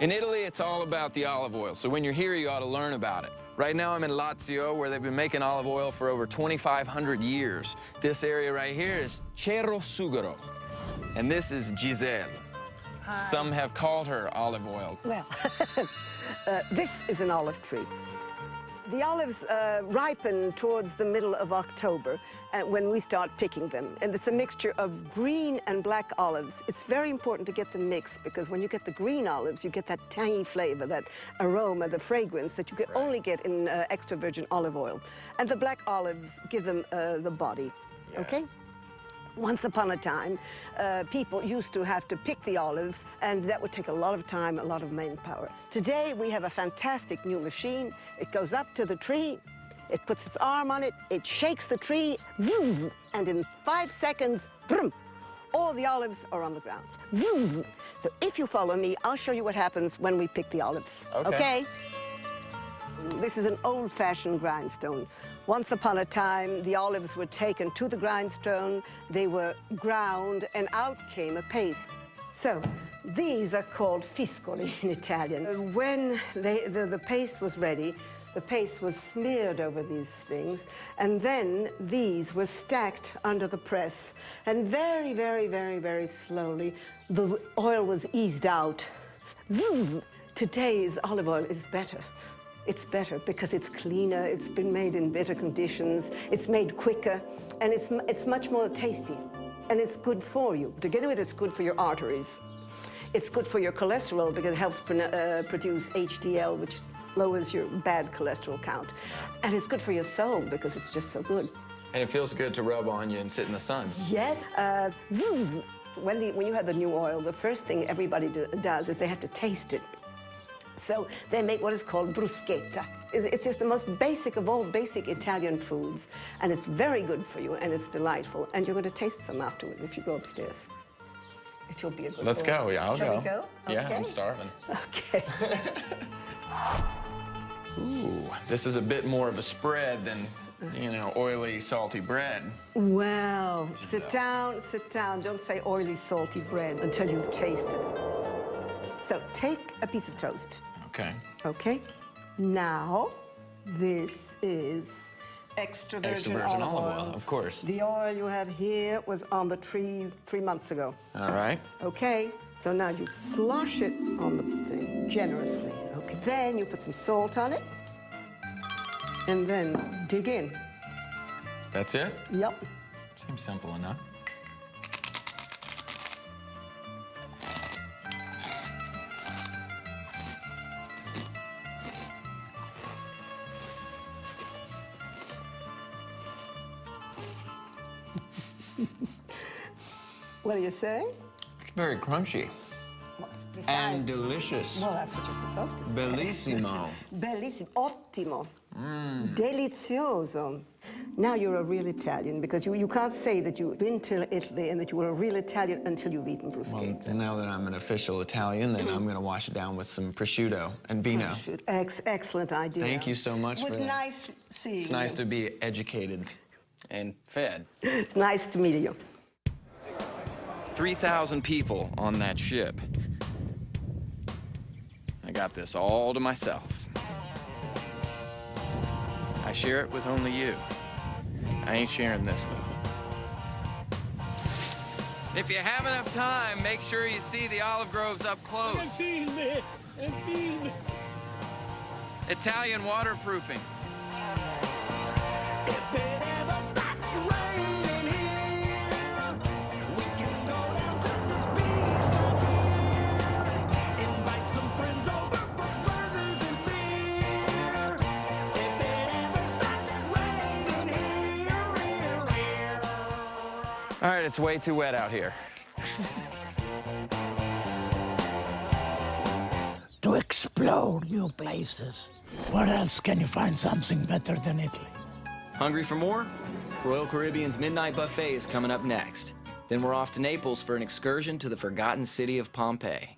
In Italy, it's all about the olive oil, so when you're here, you ought to learn about it. Right now, I'm in Latzio, where they've been making olive oil for over 2,500 years. This area right here is CERROSUGHERO, and this is Giselle. Hi. Some have called her olive oil. Well, this is an olive tree. The olives ripen towards the middle of October when we start picking them. And it's a mixture of green and black olives. It's very important to get the mix because when you get the green olives, you get that tangy flavor, that aroma, the fragrance that you can only get in extra virgin olive oil. And the black olives give them the body, okay? Once upon a time, people used to have to pick the olives, and that would take a lot of time, a lot of manpower. Today, we have a fantastic new machine. It goes up to the tree, it puts its arm on it, it shakes the tree, and in 5 seconds, boom, all the olives are on the ground. So if you follow me, I'll show you what happens when we pick the olives. Okay? This is an old-fashioned grindstone. Once upon a time, the olives were taken to the grindstone, they were ground, and out came a paste. So, these are called fiscoli in Italian. When the paste was ready, the paste was smeared over these things, and then these were stacked under the press. And very, very, very, very slowly, the oil was eased out. Today's olive oil is better. It's better because it's cleaner, it's been made in better conditions, it's made quicker, and it's much more tasty. And it's good for you. To begin with, it's good for your arteries. It's good for your cholesterol because it helps produce HDL, which lowers your bad cholesterol count. And it's good for your soul because it's just so good. And it feels good to rub on you and sit in the sun. Yes. When you have the new oil, the first thing everybody does is they have to taste it. So they make what is called bruschetta. It's just the most basic of all basic Italian foods, and it's very good for you, and it's delightful. And you're going to taste some afterwards if you go upstairs. If you'll be a good Let's boy. go. Yeah, I'll go. Shall we go? Yeah, Okay. I'm starving. Okay. Ooh, this is a bit more of a spread than, you know, oily, salty bread. Well, sit down, sit down. Don't say oily, salty bread until you've tasted it. So take a piece of toast. Okay. Okay. Now, this is extra virgin olive oil. Of course. The oil you have here was on the tree 3 months ago. All right. Okay. So now you slosh it on the thing generously. Okay. Then you put some salt on it, and then dig in. That's it? Yep. Seems simple enough. What do you say? It's very crunchy. Well, it's and delicious. Well, that's what you're supposed to say. Bellissimo. Bellissimo. Ottimo. Delizioso. Now you're a real Italian because you can't say that you've been to Italy and that you were a real Italian until you've eaten bruschetta. Well, now that I'm an official Italian, then I'm going to wash it down with some prosciutto and vino. Excellent idea. Thank you so much for that. It was nice seeing you. It's nice to be educated and fed. It's nice to meet you. 3,000 people on that ship. I got this all to myself. I share it with only you. I ain't sharing this, though. If you have enough time, make sure you see the olive groves up close. Italian waterproofing. If it ever starts raining here, we can go down to the beach, my dear. Invite some friends over for burgers and beer. If it ever starts raining here. All right, it's way too wet out here. To explore new places. Where else can you find something better than Italy? Hungry for more? Royal Caribbean's Midnight Buffet is coming up next. Then we're off to Naples for an excursion to the forgotten city of Pompeii.